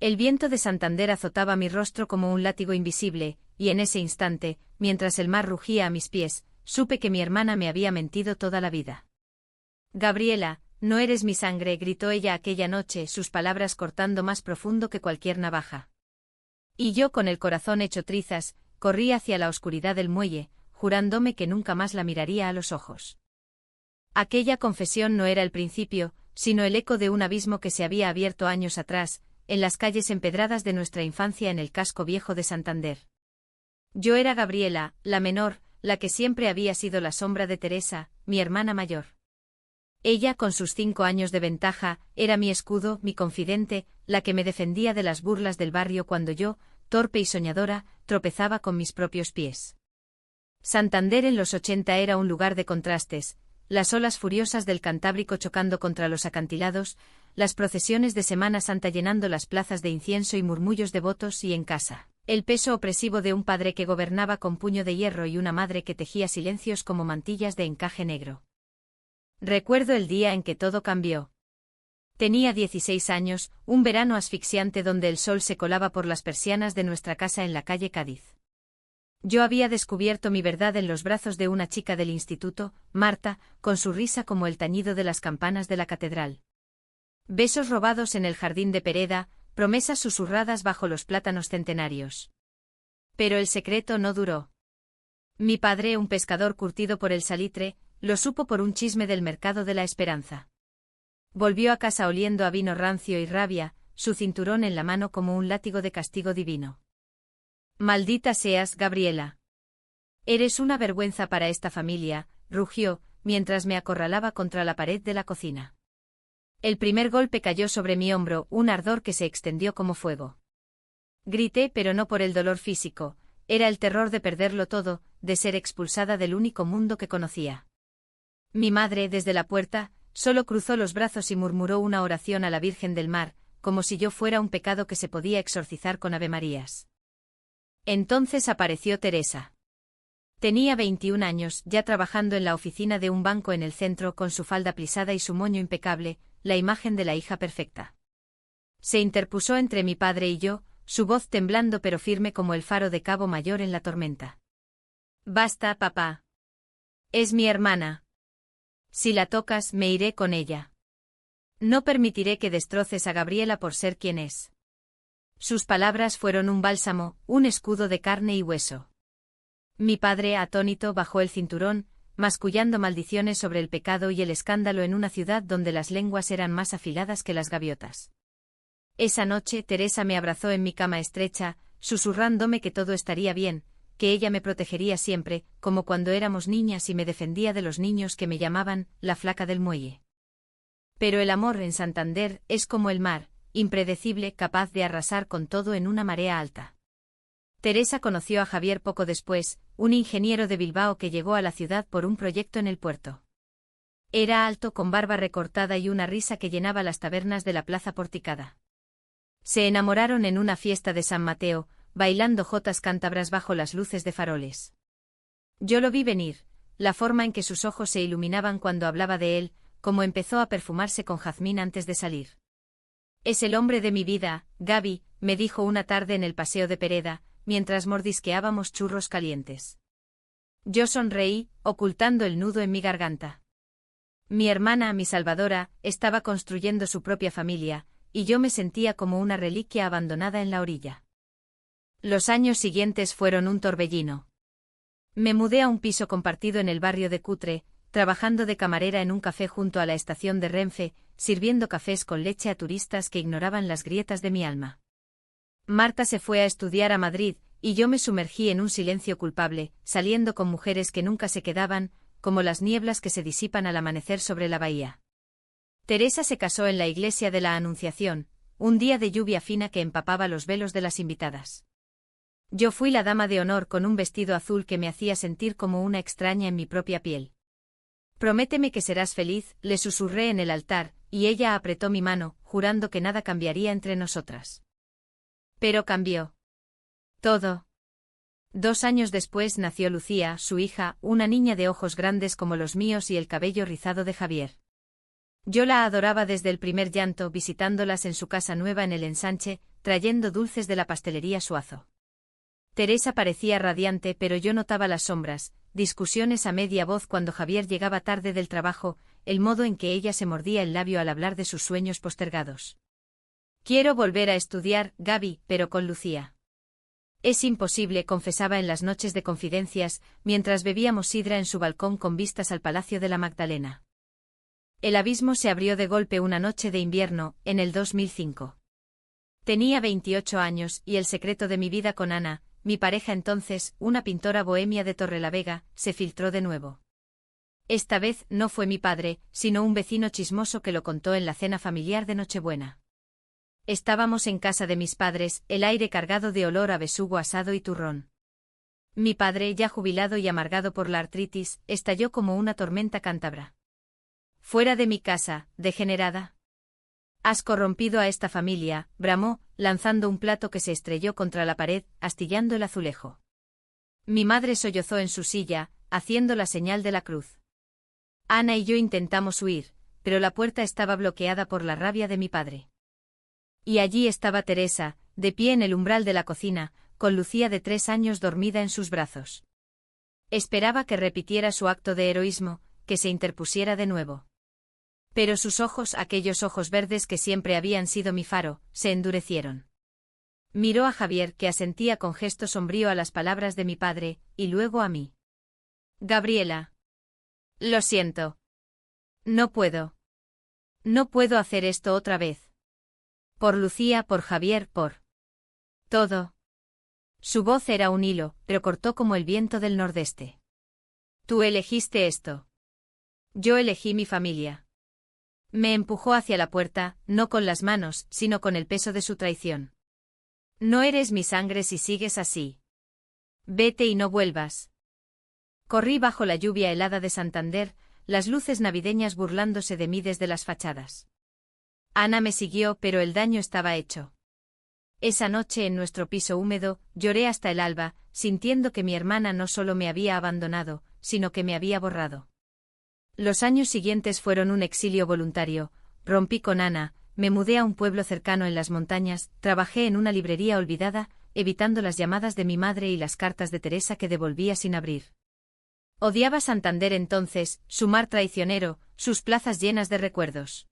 El viento de Santander azotaba mi rostro como un látigo invisible, y en ese instante, mientras el mar rugía a mis pies, supe que mi hermana me había mentido toda la vida. Gabriela, no eres mi sangre, gritó ella aquella noche, sus palabras cortando más profundo que cualquier navaja. Y yo, con el corazón hecho trizas, corrí hacia la oscuridad del muelle, jurándome que nunca más la miraría a los ojos. Aquella confesión no era el principio, sino el eco de un abismo que se había abierto años atrás, en las calles empedradas de nuestra infancia en el casco viejo de Santander. Yo era Gabriela, la menor, la que siempre había sido la sombra de Teresa, mi hermana mayor. Ella, con sus 5 años de ventaja, era mi escudo, mi confidente, la que me defendía de las burlas del barrio cuando yo, torpe y soñadora, tropezaba con mis propios pies. Santander en los 80 era un lugar de contrastes, las olas furiosas del Cantábrico chocando contra los acantilados, las procesiones de Semana Santa llenando las plazas de incienso y murmullos devotos y en casa, el peso opresivo de un padre que gobernaba con puño de hierro y una madre que tejía silencios como mantillas de encaje negro. Recuerdo el día en que todo cambió. Tenía 16 años, un verano asfixiante donde el sol se colaba por las persianas de nuestra casa en la calle Cádiz. Yo había descubierto mi verdad en los brazos de una chica del instituto, Marta, con su risa como el tañido de las campanas de la catedral. Besos robados en el jardín de Pereda, promesas susurradas bajo los plátanos centenarios. Pero el secreto no duró. Mi padre, un pescador curtido por el salitre, lo supo por un chisme del mercado de la Esperanza. Volvió a casa oliendo a vino rancio y rabia, su cinturón en la mano como un látigo de castigo divino. «Maldita seas, Gabriela. Eres una vergüenza para esta familia», rugió, mientras me acorralaba contra la pared de la cocina. El primer golpe cayó sobre mi hombro, un ardor que se extendió como fuego. Grité, pero no por el dolor físico, era el terror de perderlo todo, de ser expulsada del único mundo que conocía. Mi madre, desde la puerta, solo cruzó los brazos y murmuró una oración a la Virgen del Mar, como si yo fuera un pecado que se podía exorcizar con avemarías. Entonces apareció Teresa. Tenía 21 años, ya trabajando en la oficina de un banco en el centro con su falda plisada y su moño impecable, la imagen de la hija perfecta. Se interpuso entre mi padre y yo, su voz temblando pero firme como el faro de Cabo Mayor en la tormenta. «Basta, papá. Es mi hermana. Si la tocas, me iré con ella. No permitiré que destroces a Gabriela por ser quien es». Sus palabras fueron un bálsamo, un escudo de carne y hueso. Mi padre, atónito, bajó el cinturón, mascullando maldiciones sobre el pecado y el escándalo en una ciudad donde las lenguas eran más afiladas que las gaviotas. Esa noche Teresa me abrazó en mi cama estrecha, susurrándome que todo estaría bien, que ella me protegería siempre, como cuando éramos niñas y me defendía de los niños que me llamaban la flaca del muelle. Pero el amor en Santander es como el mar, impredecible, capaz de arrasar con todo en una marea alta. Teresa conoció a Javier poco después, un ingeniero de Bilbao que llegó a la ciudad por un proyecto en el puerto. Era alto con barba recortada y una risa que llenaba las tabernas de la plaza porticada. Se enamoraron en una fiesta de San Mateo, bailando jotas cántabras bajo las luces de faroles. Yo lo vi venir, la forma en que sus ojos se iluminaban cuando hablaba de él, como empezó a perfumarse con jazmín antes de salir. «Es el hombre de mi vida, Gaby», me dijo una tarde en el paseo de Pereda, mientras mordisqueábamos churros calientes. Yo sonreí, ocultando el nudo en mi garganta. Mi hermana, mi salvadora, estaba construyendo su propia familia, y yo me sentía como una reliquia abandonada en la orilla. Los años siguientes fueron un torbellino. Me mudé a un piso compartido en el barrio de Cutre, trabajando de camarera en un café junto a la estación de Renfe, sirviendo cafés con leche a turistas que ignoraban las grietas de mi alma. Marta se fue a estudiar a Madrid, y yo me sumergí en un silencio culpable, saliendo con mujeres que nunca se quedaban, como las nieblas que se disipan al amanecer sobre la bahía. Teresa se casó en la iglesia de la Anunciación, un día de lluvia fina que empapaba los velos de las invitadas. Yo fui la dama de honor con un vestido azul que me hacía sentir como una extraña en mi propia piel. «Prométeme que serás feliz», le susurré en el altar, y ella apretó mi mano, jurando que nada cambiaría entre nosotras. Pero cambió. Todo. 2 años después nació Lucía, su hija, una niña de ojos grandes como los míos y el cabello rizado de Javier. Yo la adoraba desde el primer llanto, visitándolas en su casa nueva en el Ensanche, trayendo dulces de la pastelería Suazo. Teresa parecía radiante, pero yo notaba las sombras, discusiones a media voz cuando Javier llegaba tarde del trabajo, el modo en que ella se mordía el labio al hablar de sus sueños postergados. Quiero volver a estudiar, Gaby, pero con Lucía. Es imposible, confesaba en las noches de confidencias, mientras bebíamos sidra en su balcón con vistas al Palacio de la Magdalena. El abismo se abrió de golpe una noche de invierno, en el 2005. Tenía 28 años, y el secreto de mi vida con Ana, mi pareja entonces, una pintora bohemia de Torrelavega, se filtró de nuevo. Esta vez no fue mi padre, sino un vecino chismoso que lo contó en la cena familiar de Nochebuena. Estábamos en casa de mis padres, el aire cargado de olor a besugo asado y turrón. Mi padre, ya jubilado y amargado por la artritis, estalló como una tormenta cántabra. «Fuera de mi casa, degenerada. Has corrompido a esta familia», bramó, lanzando un plato que se estrelló contra la pared, astillando el azulejo. Mi madre sollozó en su silla, haciendo la señal de la cruz. Ana y yo intentamos huir, pero la puerta estaba bloqueada por la rabia de mi padre. Y allí estaba Teresa, de pie en el umbral de la cocina, con Lucía de 3 años dormida en sus brazos. Esperaba que repitiera su acto de heroísmo, que se interpusiera de nuevo. Pero sus ojos, aquellos ojos verdes que siempre habían sido mi faro, se endurecieron. Miró a Javier, que asentía con gesto sombrío a las palabras de mi padre, y luego a mí. «Gabriela. Lo siento. No puedo. No puedo hacer esto otra vez. Por Lucía, por Javier, por todo». Su voz era un hilo, pero cortó como el viento del nordeste. «Tú elegiste esto. Yo elegí mi familia». Me empujó hacia la puerta, no con las manos, sino con el peso de su traición. «No eres mi sangre si sigues así. Vete y no vuelvas». Corrí bajo la lluvia helada de Santander, las luces navideñas burlándose de mí desde las fachadas. Ana me siguió, pero el daño estaba hecho. Esa noche en nuestro piso húmedo, lloré hasta el alba, sintiendo que mi hermana no solo me había abandonado, sino que me había borrado. Los años siguientes fueron un exilio voluntario, rompí con Ana, me mudé a un pueblo cercano en las montañas, trabajé en una librería olvidada, evitando las llamadas de mi madre y las cartas de Teresa que devolvía sin abrir. Odiaba Santander entonces, su mar traicionero, sus plazas llenas de recuerdos.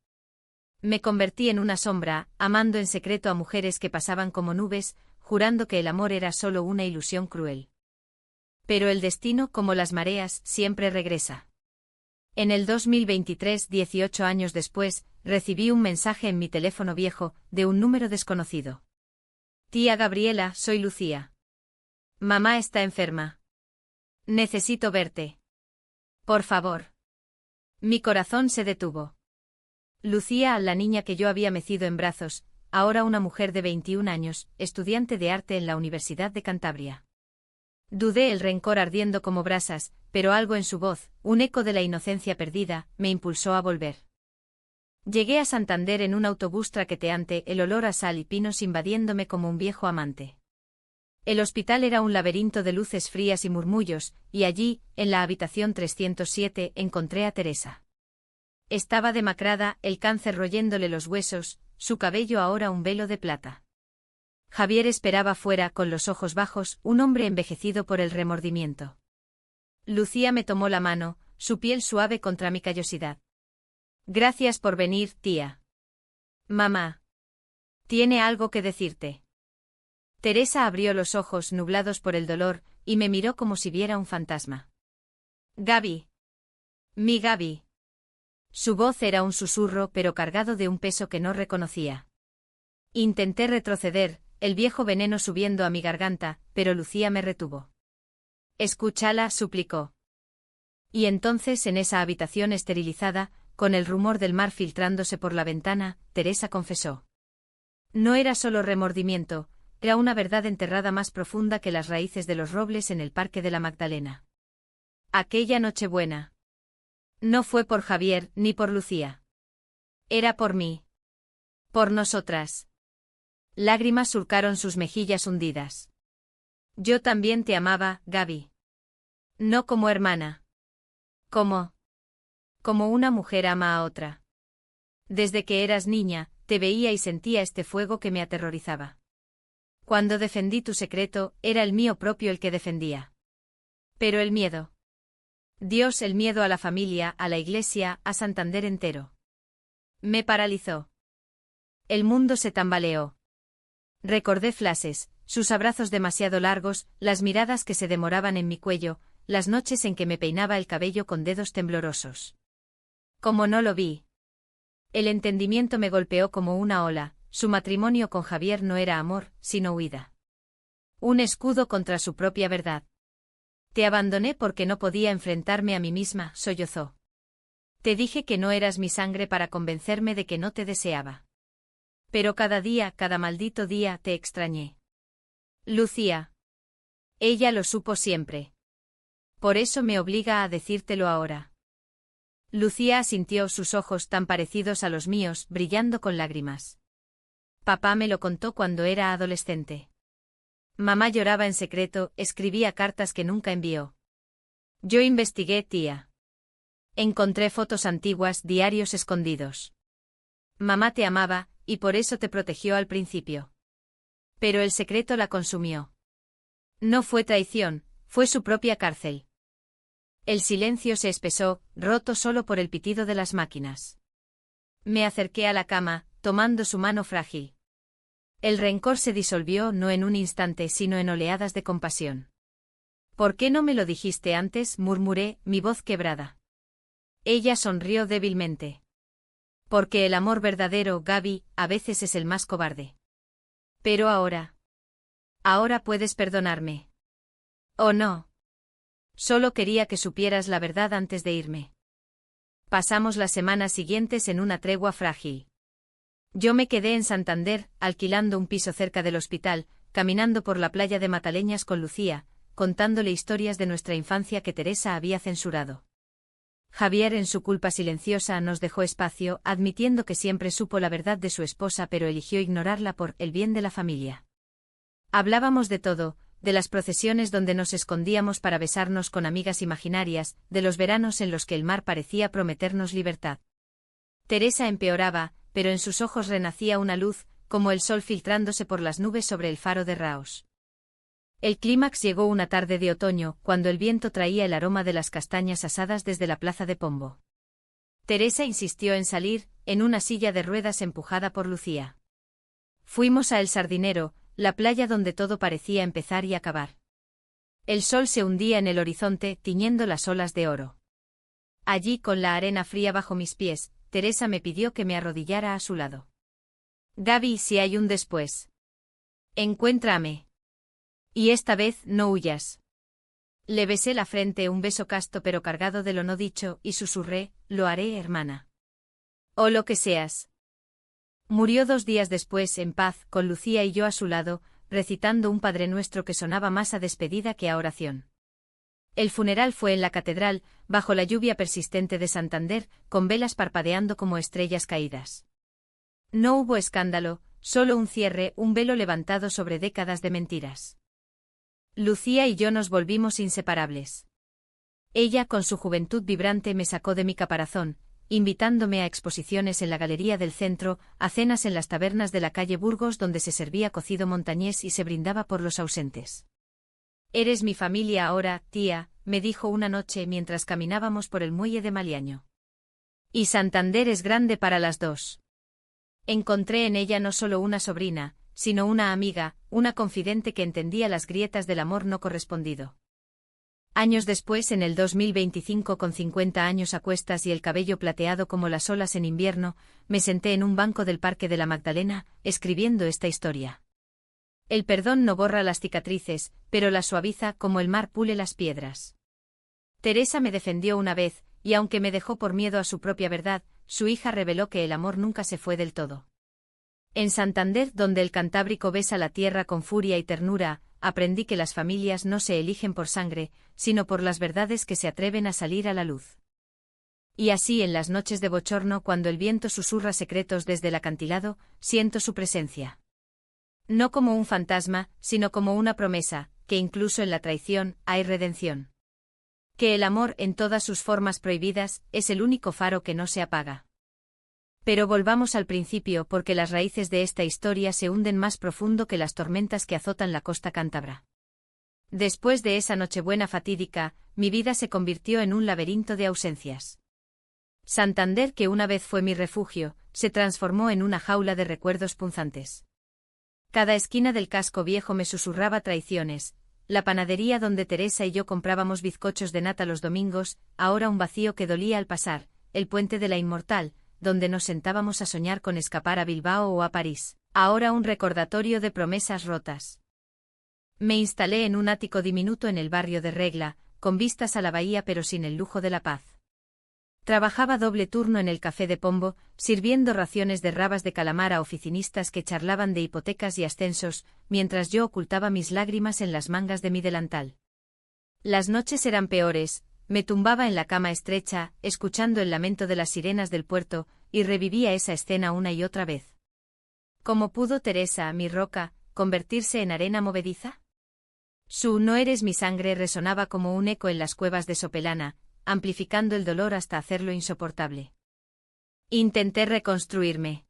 Me convertí en una sombra, amando en secreto a mujeres que pasaban como nubes, jurando que el amor era solo una ilusión cruel. Pero el destino, como las mareas, siempre regresa. En el 2023, 18 años después, recibí un mensaje en mi teléfono viejo, de un número desconocido. «Tía Gabriela, soy Lucía. Mamá está enferma. Necesito verte. Por favor». Mi corazón se detuvo. Lucía, la niña que yo había mecido en brazos, ahora una mujer de 21 años, estudiante de arte en la Universidad de Cantabria. Dudé, el rencor ardiendo como brasas, pero algo en su voz, un eco de la inocencia perdida, me impulsó a volver. Llegué a Santander en un autobús traqueteante, el olor a sal y pinos invadiéndome como un viejo amante. El hospital era un laberinto de luces frías y murmullos, y allí, en la habitación 307, encontré a Teresa. Estaba demacrada, el cáncer royéndole los huesos, su cabello ahora un velo de plata. Javier esperaba fuera, con los ojos bajos, un hombre envejecido por el remordimiento. Lucía me tomó la mano, su piel suave contra mi callosidad. «Gracias por venir, tía. Mamá. Tiene algo que decirte». Teresa abrió los ojos nublados por el dolor, y me miró como si viera un fantasma. «Gaby. Mi Gaby». Su voz era un susurro, pero cargado de un peso que no reconocía. Intenté retroceder, el viejo veneno subiendo a mi garganta, pero Lucía me retuvo. «Escúchala», suplicó. Y entonces, en esa habitación esterilizada, con el rumor del mar filtrándose por la ventana, Teresa confesó. No era solo remordimiento, era una verdad enterrada más profunda que las raíces de los robles en el Parque de la Magdalena. Aquella Nochebuena. No fue por Javier, ni por Lucía. Era por mí. Por nosotras. Lágrimas surcaron sus mejillas hundidas. Yo también te amaba, Gaby. No como hermana. Como una mujer ama a otra. Desde que eras niña, te veía y sentía este fuego que me aterrorizaba. Cuando defendí tu secreto, era el mío propio el que defendía. Pero el miedo. Dios, el miedo a la familia, a la iglesia, a Santander entero. Me paralizó. El mundo se tambaleó. Recordé flashes, sus abrazos demasiado largos, las miradas que se demoraban en mi cuello, las noches en que me peinaba el cabello con dedos temblorosos. Como no lo vi. El entendimiento me golpeó como una ola, su matrimonio con Javier no era amor, sino huida. Un escudo contra su propia verdad. Te abandoné porque no podía enfrentarme a mí misma, sollozó. Te dije que no eras mi sangre para convencerme de que no te deseaba. Pero cada día, cada maldito día, te extrañé. Lucía. Ella lo supo siempre. Por eso me obliga a decírtelo ahora. Lucía asintió, sus ojos tan parecidos a los míos, brillando con lágrimas. Papá me lo contó cuando era adolescente. Mamá lloraba en secreto, escribía cartas que nunca envió. Yo investigué, tía. Encontré fotos antiguas, diarios escondidos. Mamá te amaba, y por eso te protegió al principio. Pero el secreto la consumió. No fue traición, fue su propia cárcel. El silencio se espesó, roto solo por el pitido de las máquinas. Me acerqué a la cama, tomando su mano frágil. El rencor se disolvió no en un instante sino en oleadas de compasión. ¿Por qué no me lo dijiste antes?, murmuré, mi voz quebrada. Ella sonrió débilmente. Porque el amor verdadero, Gaby, a veces es el más cobarde. Pero ahora. Ahora puedes perdonarme. ¿O no? Solo quería que supieras la verdad antes de irme. Pasamos las semanas siguientes en una tregua frágil. Yo me quedé en Santander, alquilando un piso cerca del hospital, caminando por la playa de Mataleñas con Lucía, contándole historias de nuestra infancia que Teresa había censurado. Javier, en su culpa silenciosa, nos dejó espacio, admitiendo que siempre supo la verdad de su esposa pero eligió ignorarla por el bien de la familia. Hablábamos de todo, de las procesiones donde nos escondíamos para besarnos con amigas imaginarias, de los veranos en los que el mar parecía prometernos libertad. Teresa empeoraba, pero en sus ojos renacía una luz, como el sol filtrándose por las nubes sobre el faro de Raos. El clímax llegó una tarde de otoño, cuando el viento traía el aroma de las castañas asadas desde la plaza de Pombo. Teresa insistió en salir, en una silla de ruedas empujada por Lucía. Fuimos a El Sardinero, la playa donde todo parecía empezar y acabar. El sol se hundía en el horizonte, tiñendo las olas de oro. Allí, con la arena fría bajo mis pies, Teresa me pidió que me arrodillara a su lado. Gaby, si hay un después. Encuéntrame. Y esta vez no huyas. Le besé la frente, un beso casto pero cargado de lo no dicho, y susurré, lo haré, hermana. O lo que seas. Murió 2 días después, en paz, con Lucía y yo a su lado, recitando un Padre Nuestro que sonaba más a despedida que a oración. El funeral fue en la catedral, bajo la lluvia persistente de Santander, con velas parpadeando como estrellas caídas. No hubo escándalo, solo un cierre, un velo levantado sobre décadas de mentiras. Lucía y yo nos volvimos inseparables. Ella, con su juventud vibrante, me sacó de mi caparazón, invitándome a exposiciones en la galería del centro, a cenas en las tabernas de la calle Burgos donde se servía cocido montañés y se brindaba por los ausentes. Eres mi familia ahora, tía, me dijo una noche mientras caminábamos por el muelle de Maliaño. Y Santander es grande para las dos. Encontré en ella no solo una sobrina, sino una amiga, una confidente que entendía las grietas del amor no correspondido. Años después, en el 2025, con 50 años a cuestas y el cabello plateado como las olas en invierno, me senté en un banco del Parque de la Magdalena, escribiendo esta historia. El perdón no borra las cicatrices, pero las suaviza como el mar pule las piedras. Teresa me defendió una vez, y aunque me dejó por miedo a su propia verdad, su hija reveló que el amor nunca se fue del todo. En Santander, donde el Cantábrico besa la tierra con furia y ternura, aprendí que las familias no se eligen por sangre, sino por las verdades que se atreven a salir a la luz. Y así, en las noches de bochorno, cuando el viento susurra secretos desde el acantilado, siento su presencia. No como un fantasma, sino como una promesa, que incluso en la traición hay redención. Que el amor, en todas sus formas prohibidas, es el único faro que no se apaga. Pero volvamos al principio porque las raíces de esta historia se hunden más profundo que las tormentas que azotan la costa cántabra. Después de esa Nochebuena fatídica, mi vida se convirtió en un laberinto de ausencias. Santander, que una vez fue mi refugio, se transformó en una jaula de recuerdos punzantes. Cada esquina del casco viejo me susurraba traiciones, la panadería donde Teresa y yo comprábamos bizcochos de nata los domingos, ahora un vacío que dolía al pasar, el puente de la Inmortal, donde nos sentábamos a soñar con escapar a Bilbao o a París, ahora un recordatorio de promesas rotas. Me instalé en un ático diminuto en el barrio de Regla, con vistas a la bahía pero sin el lujo de la paz. Trabajaba doble turno en el café de Pombo, sirviendo raciones de rabas de calamar a oficinistas que charlaban de hipotecas y ascensos, mientras yo ocultaba mis lágrimas en las mangas de mi delantal. Las noches eran peores, me tumbaba en la cama estrecha, escuchando el lamento de las sirenas del puerto, y revivía esa escena una y otra vez. ¿Cómo pudo Teresa, mi roca, convertirse en arena movediza? Su "no eres mi sangre" resonaba como un eco en las cuevas de Sopelana, amplificando el dolor hasta hacerlo insoportable. Intenté reconstruirme.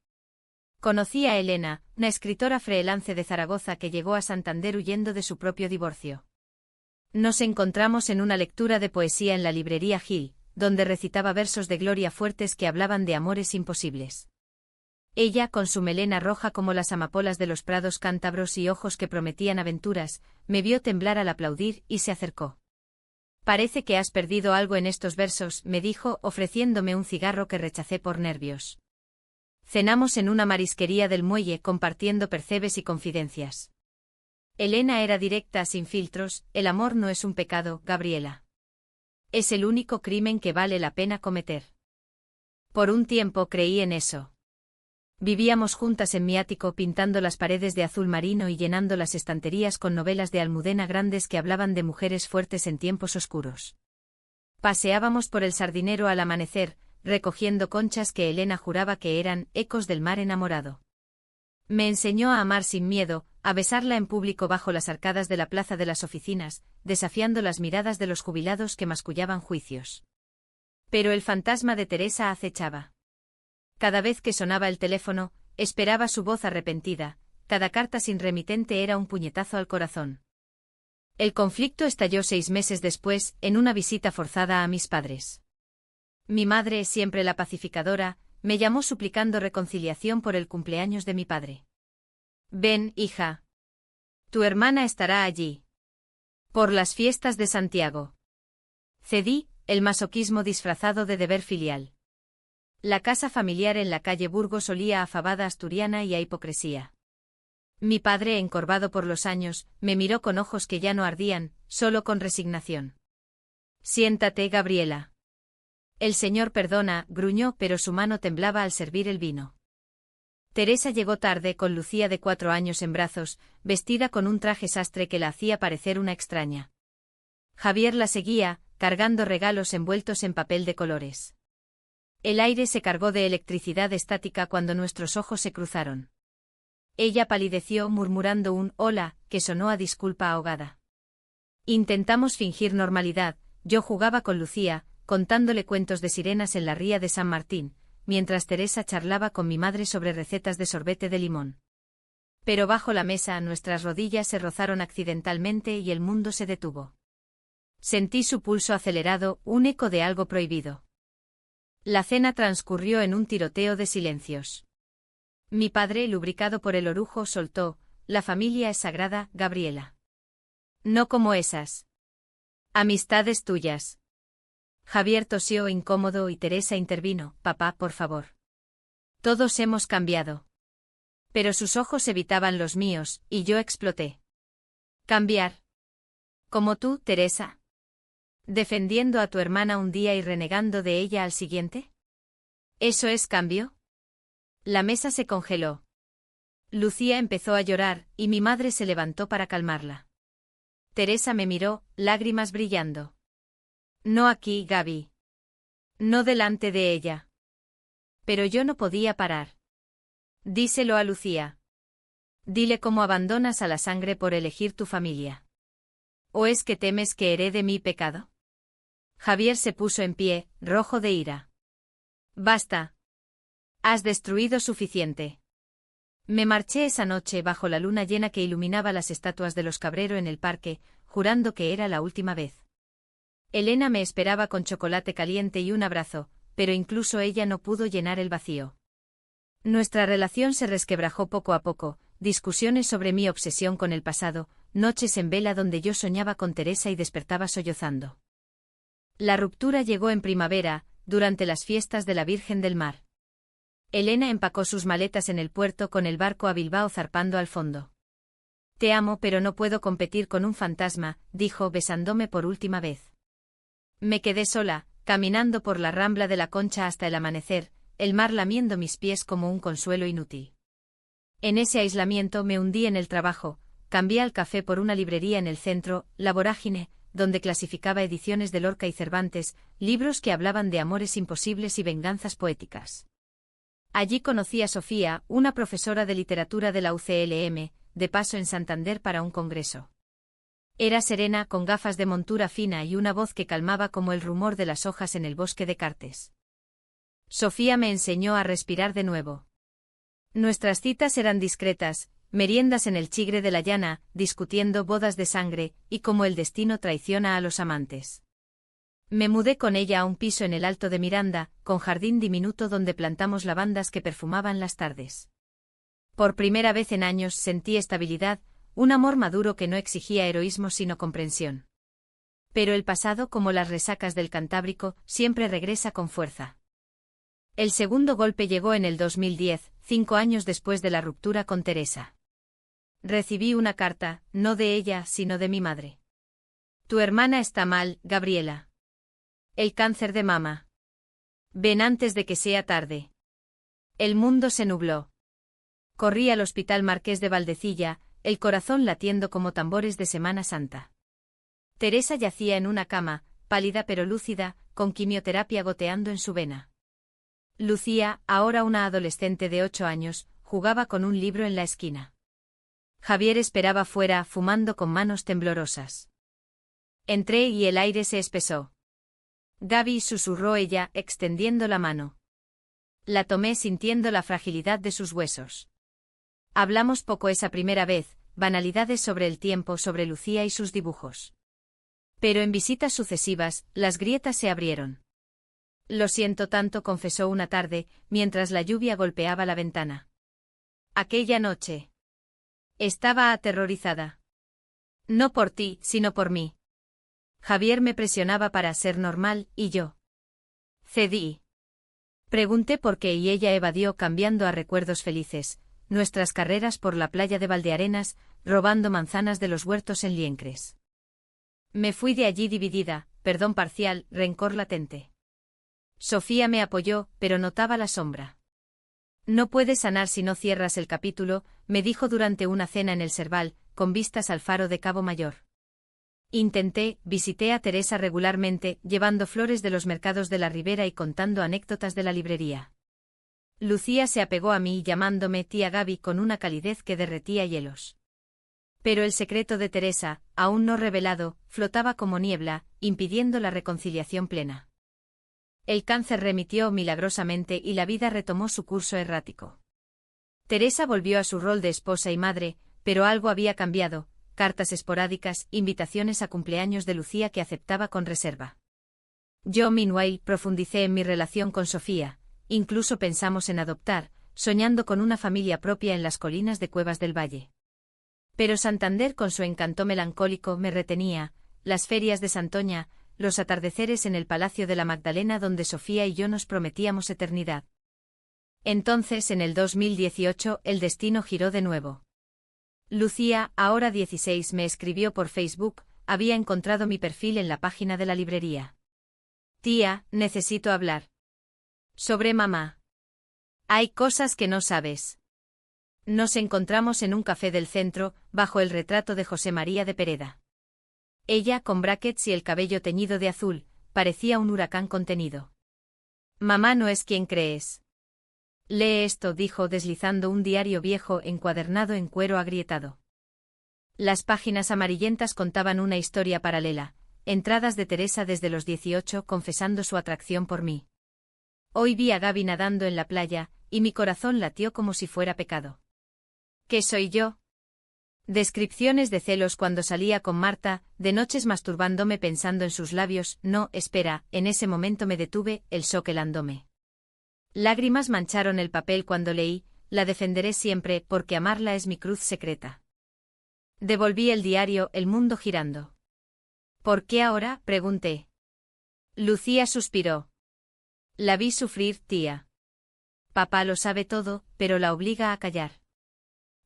Conocí a Elena, una escritora freelance de Zaragoza que llegó a Santander huyendo de su propio divorcio. Nos encontramos en una lectura de poesía en la librería Gil, donde recitaba versos de Gloria Fuertes que hablaban de amores imposibles. Ella, con su melena roja como las amapolas de los prados cántabros y ojos que prometían aventuras, me vio temblar al aplaudir y se acercó. «Parece que has perdido algo en estos versos», me dijo, ofreciéndome un cigarro que rechacé por nervios. Cenamos en una marisquería del muelle compartiendo percebes y confidencias. Elena era directa, sin filtros: «El amor no es un pecado, Gabriela. Es el único crimen que vale la pena cometer». Por un tiempo creí en eso. Vivíamos juntas en mi ático pintando las paredes de azul marino y llenando las estanterías con novelas de Almudena grandes que hablaban de mujeres fuertes en tiempos oscuros. Paseábamos por el Sardinero al amanecer, recogiendo conchas que Elena juraba que eran ecos del mar enamorado. Me enseñó a amar sin miedo, a besarla en público bajo las arcadas de la plaza de las oficinas, desafiando las miradas de los jubilados que mascullaban juicios. Pero el fantasma de Teresa acechaba. Cada vez que sonaba el teléfono, esperaba su voz arrepentida, cada carta sin remitente era un puñetazo al corazón. El conflicto estalló 6 meses después, en una visita forzada a mis padres. Mi madre, siempre la pacificadora, me llamó suplicando reconciliación por el cumpleaños de mi padre. «Ven, hija. Tu hermana estará allí. Por las fiestas de Santiago». Cedí, el masoquismo disfrazado de deber filial. La casa familiar en la calle Burgos olía a fabada asturiana y a hipocresía. Mi padre, encorvado por los años, me miró con ojos que ya no ardían, solo con resignación. «Siéntate, Gabriela». «El señor perdona», gruñó, pero su mano temblaba al servir el vino. Teresa llegó tarde, con Lucía de 4 años en brazos, vestida con un traje sastre que la hacía parecer una extraña. Javier la seguía, cargando regalos envueltos en papel de colores. El aire se cargó de electricidad estática cuando nuestros ojos se cruzaron. Ella palideció murmurando un «hola», que sonó a disculpa ahogada. Intentamos fingir normalidad, yo jugaba con Lucía, contándole cuentos de sirenas en la ría de San Martín, mientras Teresa charlaba con mi madre sobre recetas de sorbete de limón. Pero bajo la mesa nuestras rodillas se rozaron accidentalmente y el mundo se detuvo. Sentí su pulso acelerado, un eco de algo prohibido. La cena transcurrió en un tiroteo de silencios. Mi padre, lubricado por el orujo, soltó: «La familia es sagrada, Gabriela. No como esas amistades tuyas». Javier tosió incómodo y Teresa intervino: «Papá, por favor. Todos hemos cambiado». Pero sus ojos evitaban los míos, y yo exploté. «¿Cambiar? ¿Como tú, Teresa? ¿Defendiendo a tu hermana un día y renegando de ella al siguiente? ¿Eso es cambio?». La mesa se congeló. Lucía empezó a llorar, y mi madre se levantó para calmarla. Teresa me miró, lágrimas brillando. «No aquí, Gaby. No delante de ella». Pero yo no podía parar. «Díselo a Lucía. Dile cómo abandonas a la sangre por elegir tu familia. ¿O es que temes que herede mi pecado?». Javier se puso en pie, rojo de ira. «Basta. Has destruido suficiente. Me marché esa noche bajo la luna llena que iluminaba las estatuas de los Cabrero en el parque, jurando que era la última vez. Elena me esperaba con chocolate caliente y un abrazo, pero incluso ella no pudo llenar el vacío. Nuestra relación se resquebrajó poco a poco, discusiones sobre mi obsesión con el pasado, noches en vela donde yo soñaba con Teresa y despertaba sollozando. La ruptura llegó en primavera, durante las fiestas de la Virgen del Mar. Elena empacó sus maletas en el puerto con el barco a Bilbao zarpando al fondo. Te amo pero no puedo competir con un fantasma, dijo besándome por última vez. Me quedé sola, caminando por la rambla de la Concha hasta el amanecer, el mar lamiendo mis pies como un consuelo inútil. En ese aislamiento me hundí en el trabajo, cambié al café por una librería en el centro, La Vorágine, donde clasificaba ediciones de Lorca y Cervantes, libros que hablaban de amores imposibles y venganzas poéticas. Allí conocí a Sofía, una profesora de literatura de la UCLM, de paso en Santander para un congreso. Era serena, con gafas de montura fina y una voz que calmaba como el rumor de las hojas en el bosque de Cartes. Sofía me enseñó a respirar de nuevo. Nuestras citas eran discretas, meriendas en el Chigre de la Llana, discutiendo bodas de sangre, y cómo el destino traiciona a los amantes. Me mudé con ella a un piso en el Alto de Miranda, con jardín diminuto donde plantamos lavandas que perfumaban las tardes. Por primera vez en años sentí estabilidad, un amor maduro que no exigía heroísmo sino comprensión. Pero el pasado, como las resacas del Cantábrico, siempre regresa con fuerza. El segundo golpe llegó en el 2010, 5 años después de la ruptura con Teresa. Recibí una carta, no de ella, sino de mi madre. Tu hermana está mal, Gabriela. El cáncer de mama. Ven antes de que sea tarde. El mundo se nubló. Corrí al Hospital Marqués de Valdecilla, el corazón latiendo como tambores de Semana Santa. Teresa yacía en una cama, pálida pero lúcida, con quimioterapia goteando en su vena. Lucía, ahora una adolescente de 8 años, jugaba con un libro en la esquina. Javier esperaba fuera, fumando con manos temblorosas. Entré y el aire se espesó. Gaby, susurró ella, extendiendo la mano. La tomé sintiendo la fragilidad de sus huesos. Hablamos poco esa primera vez, banalidades sobre el tiempo, sobre Lucía y sus dibujos. Pero en visitas sucesivas, las grietas se abrieron. Lo siento tanto, confesó una tarde, mientras la lluvia golpeaba la ventana. Aquella noche. Estaba aterrorizada. No por ti, sino por mí. Javier me presionaba para ser normal, y yo cedí. Pregunté por qué y ella evadió, cambiando a recuerdos felices, nuestras carreras por la playa de Valdearenas, robando manzanas de los huertos en Liencres. Me fui de allí dividida, perdón parcial, rencor latente. Sofía me apoyó, pero notaba la sombra. No puedes sanar si no cierras el capítulo, me dijo durante una cena en el Serval, con vistas al faro de Cabo Mayor. Intenté, visité a Teresa regularmente, llevando flores de los mercados de la Ribera y contando anécdotas de la librería. Lucía se apegó a mí llamándome tía Gaby con una calidez que derretía hielos. Pero el secreto de Teresa, aún no revelado, flotaba como niebla, impidiendo la reconciliación plena. El cáncer remitió milagrosamente y la vida retomó su curso errático. Teresa volvió a su rol de esposa y madre, pero algo había cambiado. Cartas esporádicas, invitaciones a cumpleaños de Lucía que aceptaba con reserva. Yo, meanwhile, profundicé en mi relación con Sofía, incluso pensamos en adoptar, soñando con una familia propia en las colinas de Cuevas del Valle. Pero Santander con su encanto melancólico me retenía, las ferias de Santoña, los atardeceres en el Palacio de la Magdalena donde Sofía y yo nos prometíamos eternidad. Entonces, en el 2018, el destino giró de nuevo. Lucía, ahora 16, me escribió por Facebook, había encontrado mi perfil en la página de la librería. Tía, necesito hablar. Sobre mamá. Hay cosas que no sabes. Nos encontramos en un café del centro, bajo el retrato de José María de Pereda. Ella, con brackets y el cabello teñido de azul, parecía un huracán contenido. Mamá no es quien crees. Lee esto, dijo deslizando un diario viejo encuadernado en cuero agrietado. Las páginas amarillentas contaban una historia paralela, entradas de Teresa desde los 18 confesando su atracción por mí. Hoy vi a Gaby nadando en la playa, y mi corazón latió como si fuera pecado. ¿Qué soy yo? Descripciones de celos cuando salía con Marta, de noches masturbándome pensando en sus labios. No, espera, en ese momento me detuve, el shock helándome. Lágrimas mancharon el papel cuando leí, la defenderé siempre porque amarla es mi cruz secreta. Devolví el diario, el mundo girando. ¿Por qué ahora?, pregunté. Lucía suspiró. La vi sufrir, tía. Papá lo sabe todo, pero la obliga a callar.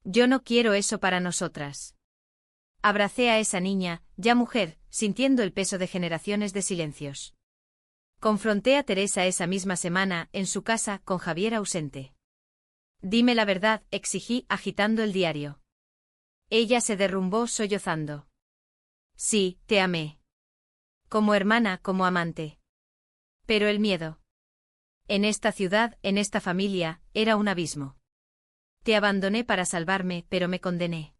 Yo no quiero eso para nosotras. Abracé a esa niña, ya mujer, sintiendo el peso de generaciones de silencios. Confronté a Teresa esa misma semana, en su casa, con Javier ausente. Dime la verdad, exigí, agitando el diario. Ella se derrumbó sollozando. Sí, te amé. Como hermana, como amante. Pero el miedo. En esta ciudad, en esta familia, era un abismo. Te abandoné para salvarme, pero me condené.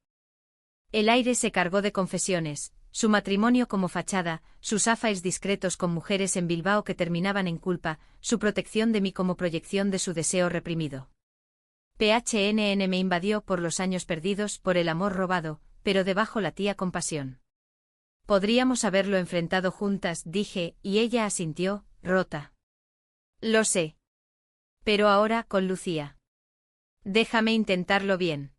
El aire se cargó de confesiones, su matrimonio como fachada, sus affairs discretos con mujeres en Bilbao que terminaban en culpa, su protección de mí como proyección de su deseo reprimido. PHNN me invadió por los años perdidos, por el amor robado, pero debajo latía compasión. Podríamos haberlo enfrentado juntas, dije, y ella asintió, rota. Lo sé. Pero ahora, con Lucía. Déjame intentarlo bien.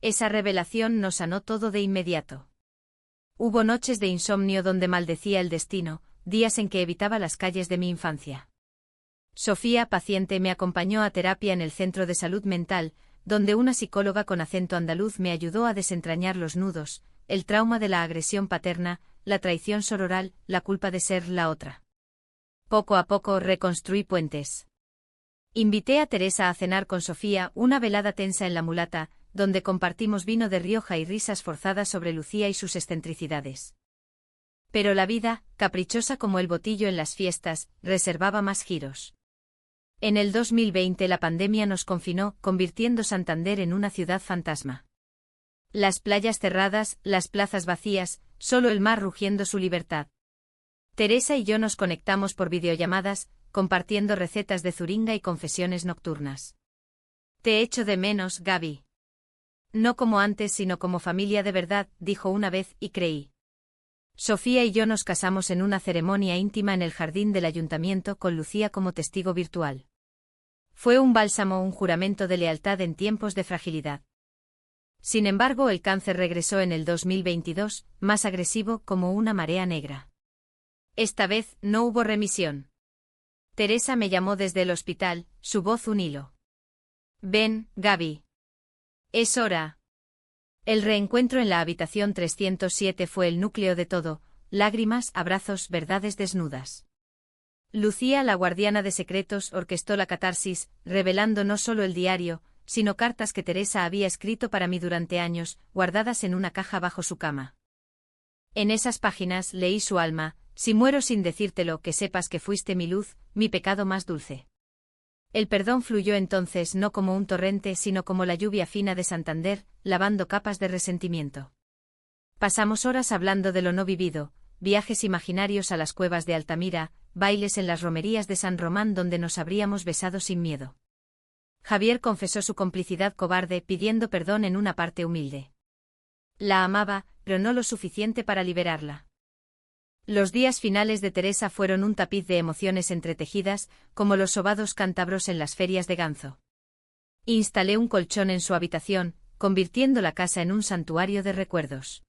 Esa revelación nos sanó todo de inmediato. Hubo noches de insomnio donde maldecía el destino, días en que evitaba las calles de mi infancia. Sofía, paciente, me acompañó a terapia en el Centro de Salud Mental, donde una psicóloga con acento andaluz me ayudó a desentrañar los nudos, el trauma de la agresión paterna, la traición sororal, la culpa de ser la otra. Poco a poco reconstruí puentes. Invité a Teresa a cenar con Sofía, una velada tensa en La Mulata, donde compartimos vino de Rioja y risas forzadas sobre Lucía y sus excentricidades. Pero la vida, caprichosa como el botillo en las fiestas, reservaba más giros. En el 2020 la pandemia nos confinó, convirtiendo Santander en una ciudad fantasma. Las playas cerradas, las plazas vacías, solo el mar rugiendo su libertad. Teresa y yo nos conectamos por videollamadas, compartiendo recetas de zuringa y confesiones nocturnas. Te echo de menos, Gaby. No como antes, sino como familia de verdad, dijo una vez, y creí. Sofía y yo nos casamos en una ceremonia íntima en el jardín del ayuntamiento con Lucía como testigo virtual. Fue un bálsamo, un juramento de lealtad en tiempos de fragilidad. Sin embargo, el cáncer regresó en el 2022, más agresivo, como una marea negra. Esta vez, no hubo remisión. Teresa me llamó desde el hospital, su voz un hilo. Ven, Gaby. Es hora. El reencuentro en la habitación 307 fue el núcleo de todo, lágrimas, abrazos, verdades desnudas. Lucía, la guardiana de secretos, orquestó la catarsis, revelando no solo el diario, sino cartas que Teresa había escrito para mí durante años, guardadas en una caja bajo su cama. En esas páginas leí su alma: si muero sin decírtelo, que sepas que fuiste mi luz, mi pecado más dulce. El perdón fluyó entonces no como un torrente, sino como la lluvia fina de Santander, lavando capas de resentimiento. Pasamos horas hablando de lo no vivido, viajes imaginarios a las cuevas de Altamira, bailes en las romerías de San Román donde nos habríamos besado sin miedo. Javier confesó su complicidad cobarde, pidiendo perdón en una parte humilde. La amaba, pero no lo suficiente para liberarla. Los días finales de Teresa fueron un tapiz de emociones entretejidas, como los sobados cántabros en las ferias de Ganzo. Instalé un colchón en su habitación, convirtiendo la casa en un santuario de recuerdos.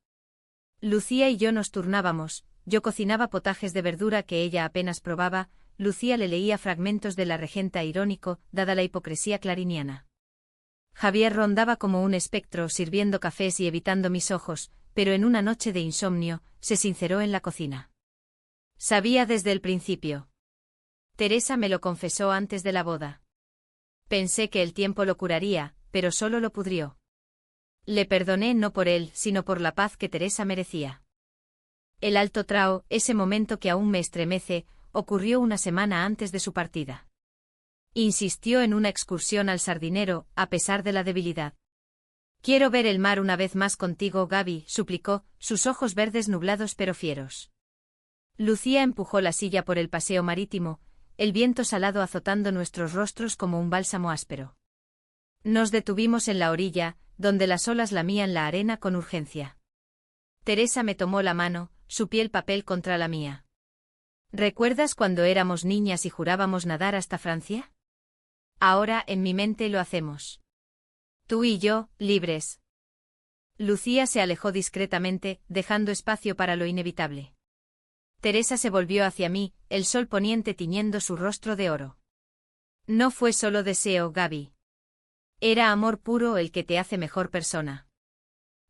Lucía y yo nos turnábamos, yo cocinaba potajes de verdura que ella apenas probaba, Lucía le leía fragmentos de La Regenta irónico, dada la hipocresía clariniana. Javier rondaba como un espectro sirviendo cafés y evitando mis ojos, pero en una noche de insomnio, se sinceró en la cocina. Sabía desde el principio. Teresa me lo confesó antes de la boda. Pensé que el tiempo lo curaría, pero solo lo pudrió. Le perdoné no por él, sino por la paz que Teresa merecía. El Alto Trao, ese momento que aún me estremece, ocurrió una semana antes de su partida. Insistió en una excursión al Sardinero, a pesar de la debilidad. Quiero ver el mar una vez más contigo, Gaby, suplicó, sus ojos verdes nublados pero fieros. Lucía empujó la silla por el paseo marítimo, el viento salado azotando nuestros rostros como un bálsamo áspero. Nos detuvimos en la orilla, donde las olas lamían la arena con urgencia. Teresa me tomó la mano, su piel papel contra la mía. ¿Recuerdas cuando éramos niñas y jurábamos nadar hasta Francia? Ahora en mi mente lo hacemos. Tú y yo, libres. Lucía se alejó discretamente, dejando espacio para lo inevitable. Teresa se volvió hacia mí, el sol poniente tiñendo su rostro de oro. No fue solo deseo, Gaby. Era amor puro el que te hace mejor persona.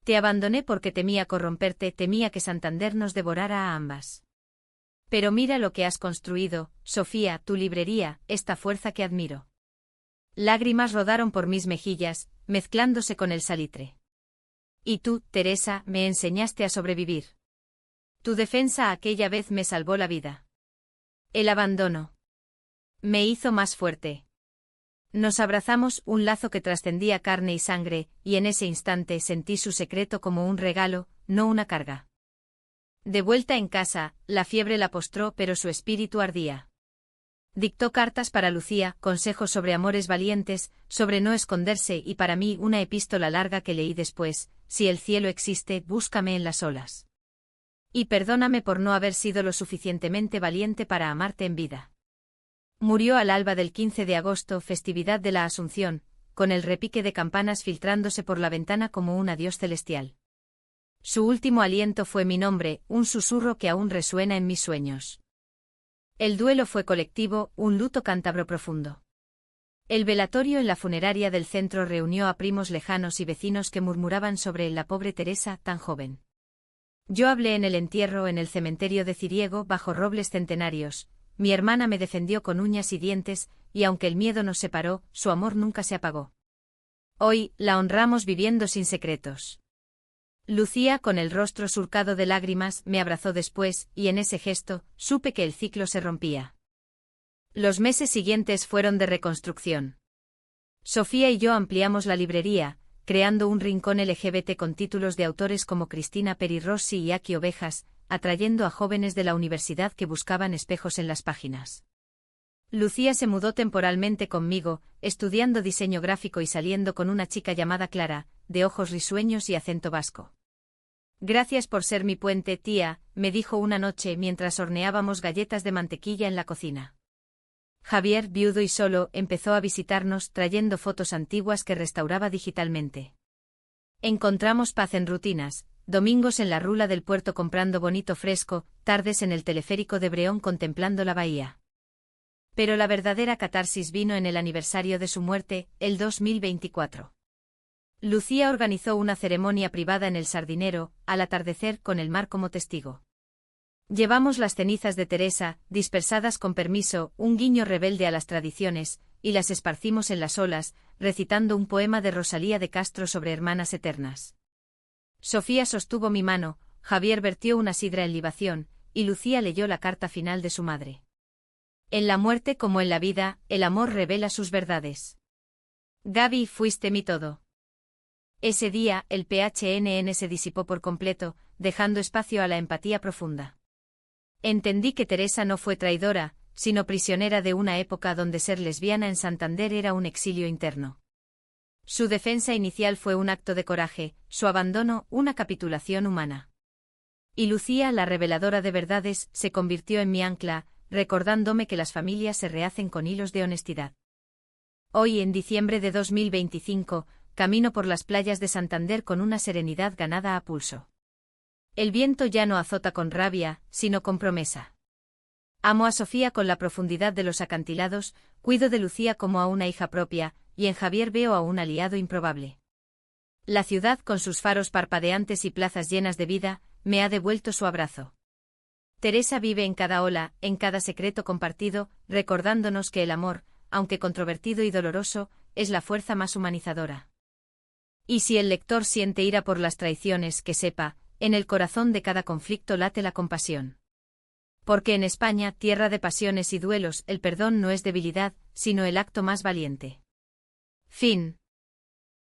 Te abandoné porque temía corromperte, temía que Santander nos devorara a ambas. Pero mira lo que has construido, Sofía, tu librería, esta fuerza que admiro. Lágrimas rodaron por mis mejillas, mezclándose con el salitre. Y tú, Teresa, me enseñaste a sobrevivir. Tu defensa aquella vez me salvó la vida. El abandono me hizo más fuerte. Nos abrazamos, un lazo que trascendía carne y sangre, y en ese instante sentí su secreto como un regalo, no una carga. De vuelta en casa, la fiebre la postró, pero su espíritu ardía. Dictó cartas para Lucía, consejos sobre amores valientes, sobre no esconderse y para mí una epístola larga que leí después: si el cielo existe, búscame en las olas. Y perdóname por no haber sido lo suficientemente valiente para amarte en vida. Murió al alba del 15 de agosto, festividad de la Asunción, con el repique de campanas filtrándose por la ventana como un adiós celestial. Su último aliento fue mi nombre, un susurro que aún resuena en mis sueños. El duelo fue colectivo, un luto cántabro profundo. El velatorio en la funeraria del centro reunió a primos lejanos y vecinos que murmuraban sobre la pobre Teresa, tan joven. Yo hablé en el entierro en el cementerio de Ciriego bajo robles centenarios. Mi hermana me defendió con uñas y dientes, y aunque el miedo nos separó, su amor nunca se apagó. Hoy, la honramos viviendo sin secretos. Lucía, con el rostro surcado de lágrimas, me abrazó después, y en ese gesto, supe que el ciclo se rompía. Los meses siguientes fueron de reconstrucción. Sofía y yo ampliamos la librería, creando un rincón LGBT con títulos de autores como Cristina Peri Rossi y Aki Ovejas, atrayendo a jóvenes de la universidad que buscaban espejos en las páginas. Lucía se mudó temporalmente conmigo, estudiando diseño gráfico y saliendo con una chica llamada Clara, de ojos risueños y acento vasco. Gracias por ser mi puente, tía, me dijo una noche mientras horneábamos galletas de mantequilla en la cocina. Javier, viudo y solo, empezó a visitarnos trayendo fotos antiguas que restauraba digitalmente. Encontramos paz en rutinas, domingos en la rula del puerto comprando bonito fresco, tardes en el teleférico de Breón contemplando la bahía. Pero la verdadera catarsis vino en el aniversario de su muerte, el 2024. Lucía organizó una ceremonia privada en el Sardinero, al atardecer con el mar como testigo. Llevamos las cenizas de Teresa, dispersadas con permiso, un guiño rebelde a las tradiciones, y las esparcimos en las olas, recitando un poema de Rosalía de Castro sobre hermanas eternas. Sofía sostuvo mi mano, Javier vertió una sidra en libación, y Lucía leyó la carta final de su madre. En la muerte como en la vida, el amor revela sus verdades. Gaby, fuiste mi todo. Ese día, el PHNN se disipó por completo, dejando espacio a la empatía profunda. Entendí que Teresa no fue traidora, sino prisionera de una época donde ser lesbiana en Santander era un exilio interno. Su defensa inicial fue un acto de coraje, su abandono, una capitulación humana. Y Lucía, la reveladora de verdades, se convirtió en mi ancla, recordándome que las familias se rehacen con hilos de honestidad. Hoy, en diciembre de 2025, camino por las playas de Santander con una serenidad ganada a pulso. El viento ya no azota con rabia, sino con promesa. Amo a Sofía con la profundidad de los acantilados, cuido de Lucía como a una hija propia, y en Javier veo a un aliado improbable. La ciudad, con sus faros parpadeantes y plazas llenas de vida, me ha devuelto su abrazo. Teresa vive en cada ola, en cada secreto compartido, recordándonos que el amor, aunque controvertido y doloroso, es la fuerza más humanizadora. Y si el lector siente ira por las traiciones, que sepa, en el corazón de cada conflicto late la compasión. Porque en España, tierra de pasiones y duelos, el perdón no es debilidad, sino el acto más valiente. Fin.